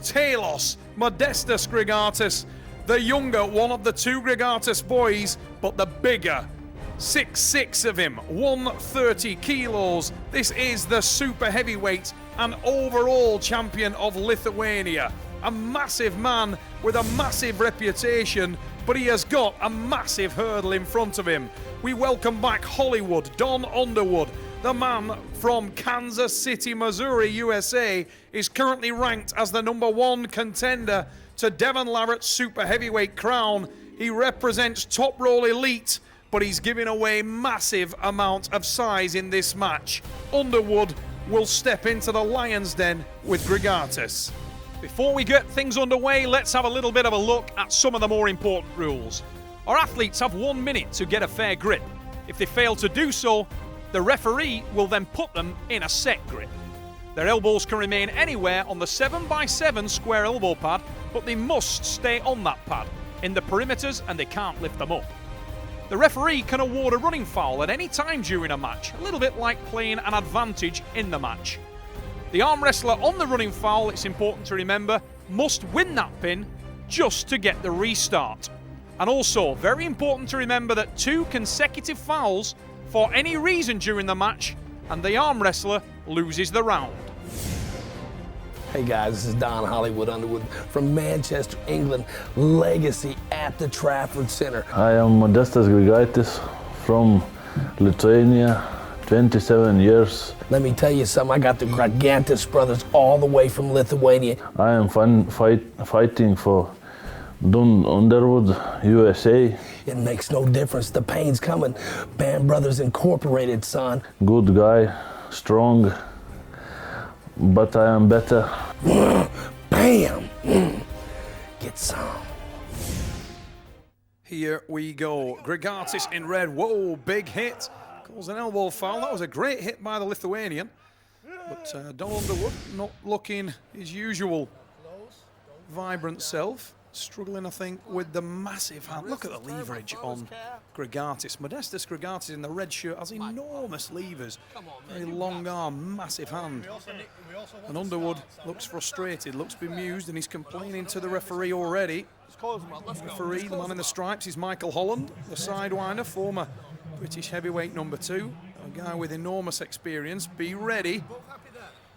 Talos Modestus Grigaitis, the younger one of the two Grigaitis boys, but the bigger. 6'6" of him, 130 kilos. This is the super heavyweight and overall champion of Lithuania. A massive man with a massive reputation, but he has got a massive hurdle in front of him. We welcome back Hollywood, Don Underwood. The man from Kansas City, Missouri, USA, is currently ranked as the #1 contender to Devon Larratt's super heavyweight crown. He represents Top Roll Elite, but he's giving away massive amount of size in this match. Underwood will step into the lion's den with Grigaitis. Before we get things underway, let's have a little bit of a look at some of the more important rules. Our athletes have 1 minute to get a fair grip. If they fail to do so, the referee will then put them in a set grip. Their elbows can remain anywhere on the 7x7 square elbow pad, but they must stay on that pad, in the perimeters, and they can't lift them up. The referee can award a running foul at any time during a match, a little bit like playing an advantage in the match. The arm wrestler on the running foul, it's important to remember, must win that pin just to get the restart. And also, very important to remember that 2 consecutive fouls for any reason during the match, and the arm wrestler loses the round. Hey guys, this is Don Hollywood Underwood from Manchester, England, legacy at the Trafford Center. I am Modestus Grigaitis from Lithuania, 27 years. Let me tell you something, I got the Grigaitis brothers all the way from Lithuania. I am fighting for Don Underwood, USA. It makes no difference, the pain's coming. Band Brothers Incorporated, son. Good guy, strong, but I am better. Bam! Get some. Here we go. Grigaitis in red. Whoa, big hit. Calls an elbow foul. That was a great hit by the Lithuanian. But Don Underwood not looking his usual vibrant self. Struggling, I think, with the massive hand. Look at the leverage on Grigaitis. Modestus Grigaitis in the red shirt has enormous levers. Very long arm, massive hand. And Underwood looks frustrated, looks bemused, and he's complaining to the referee already. The referee, the man in the stripes, is Michael Holland, the sidewinder, former British heavyweight #2. A guy with enormous experience. Be ready.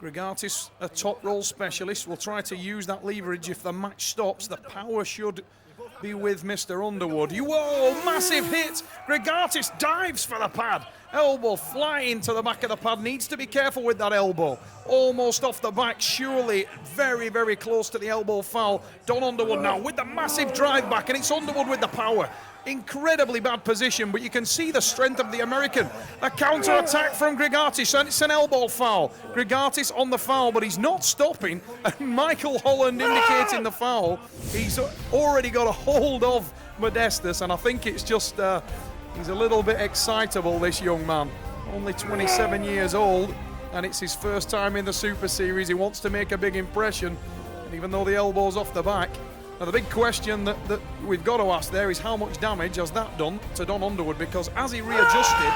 Grigaitis, a top roll specialist, will try to use that leverage if the match stops. The power should be with Mr. Underwood. Whoa, massive hit. Grigaitis dives for the pad. Elbow flying to the back of the pad. Needs to be careful with that elbow. Almost off the back, surely very, very close to the elbow foul. Don Underwood now with the massive drive back, and it's Underwood with the power. Incredibly bad position, but you can see the strength of the American. A counter-attack from Grigaitis, and it's an elbow foul. Grigaitis on the foul, but he's not stopping. And Michael Holland indicating the foul. He's already got a hold of Modestus, and I think it's just, he's a little bit excitable, this young man. Only 27 years old, and it's his first time in the Super Series. He wants to make a big impression, and even though the elbow's off the back. Now, the big question that we've got to ask there is how much damage has that done to Don Underwood, because as he readjusted,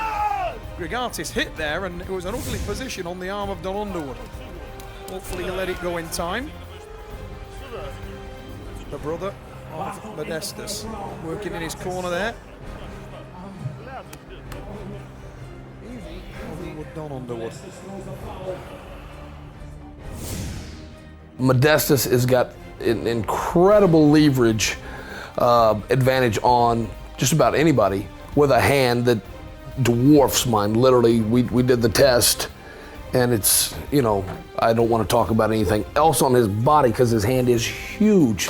Grigaitis hit there, and it was an ugly position on the arm of Don Underwood. Hopefully he'll let it go in time. The brother of Modestus working in his corner there. Hollywood, Don Underwood. Modestus has got an incredible leverage advantage on just about anybody with a hand that dwarfs mine. Literally, we did the test, and it's, you know, I don't want to talk about anything else on his body because his hand is huge.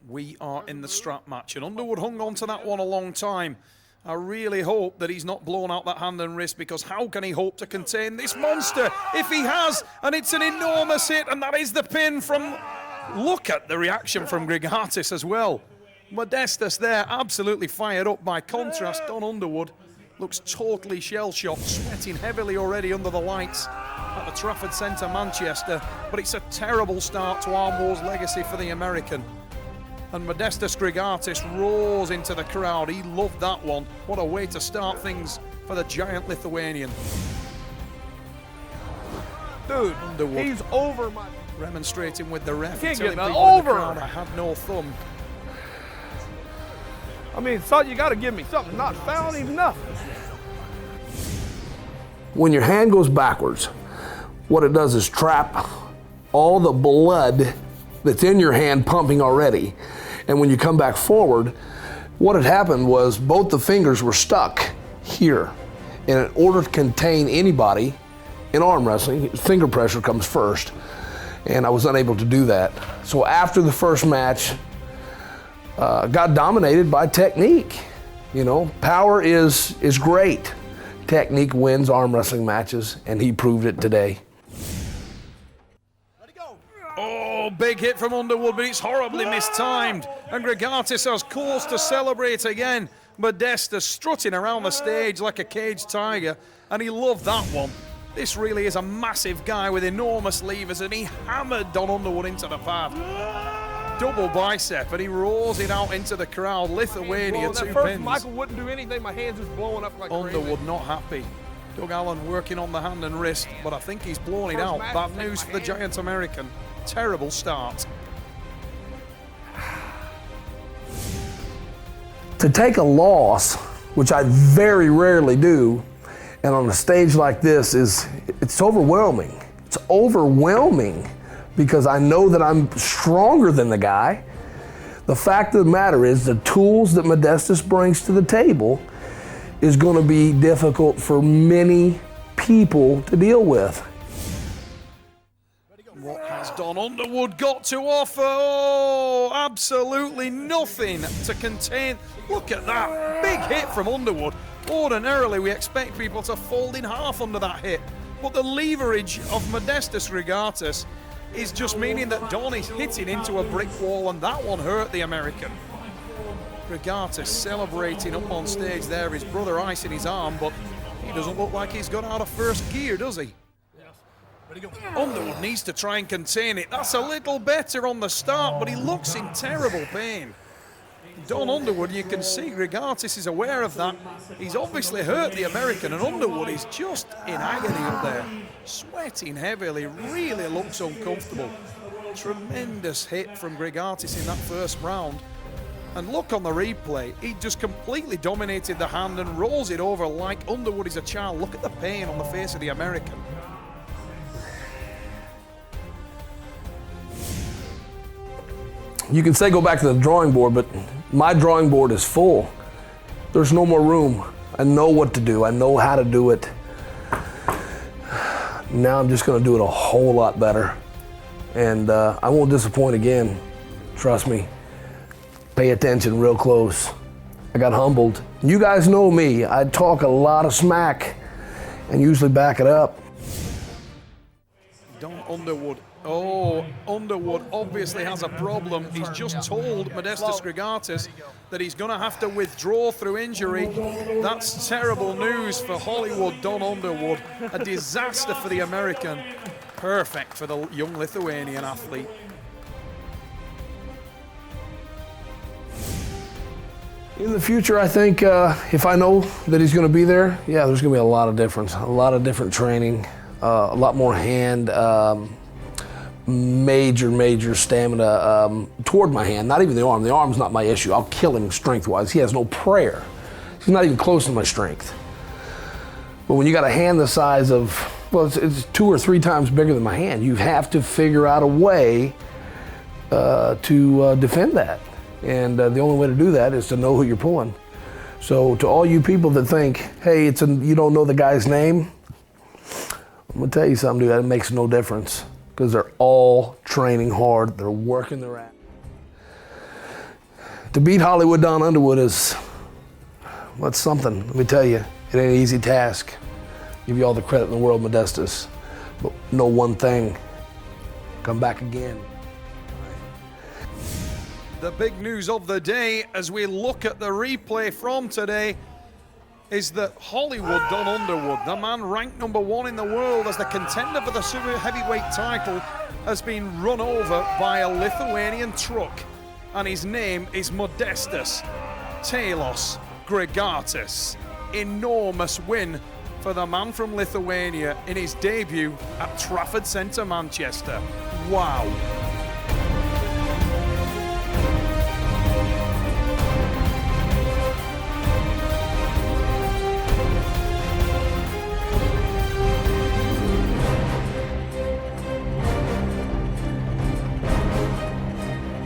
We are in the strap match, and Underwood hung on to that one a long time. I really hope that he's not blown out that hand and wrist, because how can he hope to contain this monster if he has? And it's an enormous hit, and that is the pin from... Look at the reaction from Grigaitis as well. Modestus there, absolutely fired up. By contrast, Don Underwood looks totally shell-shocked, sweating heavily already under the lights at the Trafford Centre, Manchester. But it's a terrible start to Arm War's legacy for the American. And Modestus Grigaitis roars into the crowd. He loved that one. What a way to start things for the giant Lithuanian. Dude, Underwood. he's over my... Remonstrating with the ref, Can't telling get people no- in the over. crowd, I had no thumb. I mean, son, you got to give me something. Not found him nothing. When your hand goes backwards, what it does is trap all the blood that's in your hand pumping already. And when you come back forward, what had happened was both the fingers were stuck here. And in order to contain anybody in arm wrestling, finger pressure comes first. And I was unable to do that. So after the first match, got dominated by technique. You know, power is great. Technique wins arm wrestling matches, and he proved it today. Oh, big hit from Underwood, but it's horribly mistimed. And M.Grigaitis has cause to celebrate again. Modesta strutting around the stage like a caged tiger, and he loved that one. This really is a massive guy with enormous levers, and he hammered Don Underwood into the pad. Double bicep, and he rolls it out into the crowd. Lithuania, Well, 2 at first, pins. Michael wouldn't do anything. My hands was blowing up like crazy. Underwood not happy. Doug Allen working on the hand and wrist, but I think he's blown it First out. match, Bad take news my for the hand. Giant American. Terrible start. To take a loss, which I very rarely do, and on a stage like this it's overwhelming. It's overwhelming because I know that I'm stronger than the guy. The fact of the matter is the tools that Modestus brings to the table is going to be difficult for many people to deal with. What has Don Underwood got to offer? Oh, absolutely nothing to contain. Look at that. Big hit from Underwood. Ordinarily, we expect people to fold in half under that hit. But the leverage of Modestus Grigaitis is just meaning that Don is hitting into a brick wall, and that one hurt the American. Grigaitis celebrating up on stage there, his brother icing his arm, but he doesn't look like he's got out of first gear, does he? Underwood needs to try and contain it. That's a little better on the start, but he looks in terrible pain. Don Underwood, you can see Grigaitis is aware of that. He's obviously hurt the American, and Underwood is just in agony up there. Sweating heavily, really looks uncomfortable. Tremendous hit from Grigaitis in that first round. And look on the replay, he just completely dominated the hand and rolls it over like Underwood is a child. Look at the pain on the face of the American. You can say go back to the drawing board, but my drawing board is full. There's no more room. I know what to do. I know how to do it. Now I'm just going to do it a whole lot better. And I won't disappoint again. Trust me. Pay attention real close. I got humbled. You guys know me. I talk a lot of smack and usually back it up. Don Underwood. Oh, Underwood obviously has a problem. He's just told Modestus Grigaitis that he's going to have to withdraw through injury. That's terrible news for Hollywood Don Underwood. A disaster for the American. Perfect for the young Lithuanian athlete. In the future, I think if I know that he's going to be there, yeah, there's going to be a lot of difference, a lot of different training, a lot more hand, major stamina toward my hand, not even the arm. The arm's not my issue. I'll kill him strength-wise. He has no prayer. He's not even close to my strength. But when you got a hand the size of, well, it's 2 or 3 times bigger than my hand, you have to figure out a way to defend that. And the only way to do that is to know who you're pulling. So to all you people that think, hey, you don't know the guy's name, I'm gonna tell you something, dude, that makes no difference. Because they're all training hard, they're working their ass. To beat Hollywood Don Underwood is, what's something, let me tell you, it ain't an easy task. Give you all the credit in the world, Modestus. But know one thing, come back again. The big news of the day as we look at the replay from today is that Hollywood Don Underwood, the man ranked #1 in the world as the contender for the super heavyweight title, has been run over by a Lithuanian truck, and his name is Modestus Talos Grigaitis. Enormous win for the man from Lithuania in his debut at Trafford Centre, Manchester. Wow.